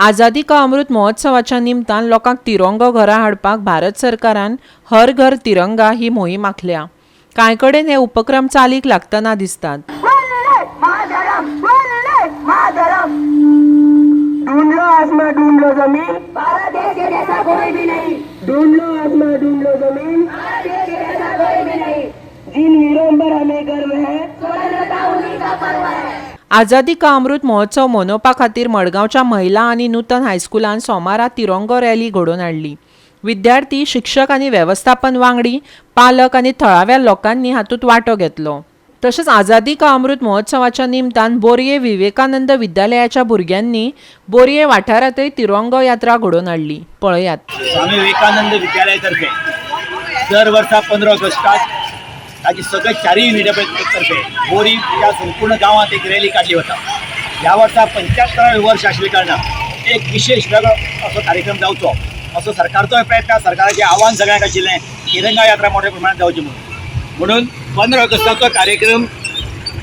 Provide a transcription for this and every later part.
आझादी का अमृत महोत्सवाच्या निमतान लोकांक तिरंगो घरा हाडपाक भारत सरकारान हर घर तिरंगा ही मोहीम आंखल्या। कांय कडेन हे उपक्रम चालीक लागतना दिसतात। ढूंढ लो आसमां ढूंढ लो जमीन, भारत देश के जैसा कोई भी नहीं। ढूंढ लो आसमां ढूंढ लो जमीन, भारत देश के जैसा कोई भी नहीं। जिन वीरों पर हमें गर्व है, स्वतंत्रता उन्हीं का पर्व है। आझादी का अमृत महोत्सव मनोवपा खातीर मडगांवच्या महिला आनी नूतन हायस्कुलान सोमारा तिरंगो रॅली घडोवन हाडली। विद्यार्थी, शिक्षक आनी वेवस्थापन वांगडी, पालक आनी थळाव्या लोकांनी हातूंत वांटो घेतलो। तशेंच आझादी का अमृत महोत्सवाच्या निमतान बोरये विवेकानंद विद्यालयाच्या भुरग्यांनी बोरये वाठारांतय तिरंगो यात्रा घडोवन हाडली। पळयात। स्वामी विवेकानंद विद्यालयातर्फे दर वर्सा 15 ऑगस्टाक ताची सगळे चारही युनिटातर्फे बोरी या संपूर्ण गावात एक रॅली काढली वता। ह्या वर्सा 75वें वर्ष आशिल्ले कारणान एक विशेष वेगळो असो कार्यक्रम जावचो असो सरकारचो प्रयत्न, सरकाराचें आव्हान सगळ्यांक आशिल्लें तिरंगा यात्रा मोठ्या प्रमाणात जावची म्हणून 15 ऑगस्टाचो कार्यक्रम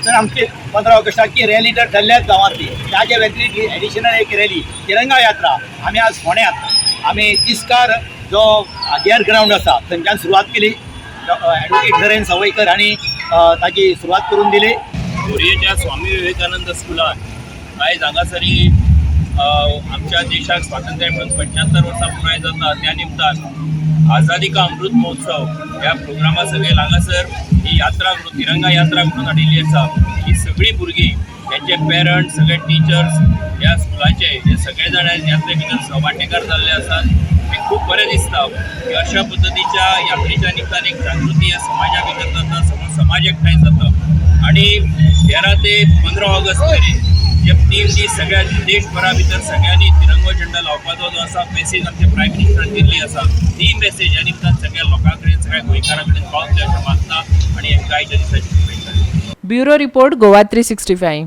तर आमची 15 ऑगस्टाची रॅली तर ठरल्याच गांवांतली। ताचे व्यतिरिक्त एडिशनल एक रॅली तिरंगा यात्रा आमी आज फोंड्यांत आमी तिस्कार जो गेअर ग्राउंड आसा थंयच्यान सुरवात केली। ॲडव्होकेट धरेन सवयकर हांणी ताची सुरवात करून दिली। बोरयेच्या स्वामी विवेकानंद स्कुलान आयज हांगासरी आमच्या देशाक स्वातंत्र्य मेळून 75 वर्सां पुराय जाता त्या निमतान आझादी का अमृत महोत्सव ह्या प्रोग्रामा सकयल हांगासर ही यात्रा म्हणून तिरंगा यात्रा म्हणून हाडिल्ली आसा। ही सगळीं भुरगीं त्यांचे पेरंट्स सगळे टिचर्स ह्या स्कुलाचे हे सगळे जाण यात्रे भितर वांटेकार जाल्ले आसात। हे खूब बरें दिसता की अशा पद्दतीच्या यात्रेच्या निमतान एक जागृती ह्या समाजा भितर जाता, समाज एकठांय जाता आणि 13 ते 15 ऑगस्ट मेरेन जे 3 दीस सगळ्या देशभरा भितर सगळ्यांनी तिरंगो झेंडा लावपाचो जो आसा मेसेज आमच्या प्रायम मिनिस्टरान दिल्ली आसा, ती मेसेज ह्या निमतान सगळ्या लोकां कडेन सगळ्या गोंयकारां कडेन पावतली अशें मागता आणि हेंकां आयच्या दिसाची शुभेच्छा। Bureau report Goa 365।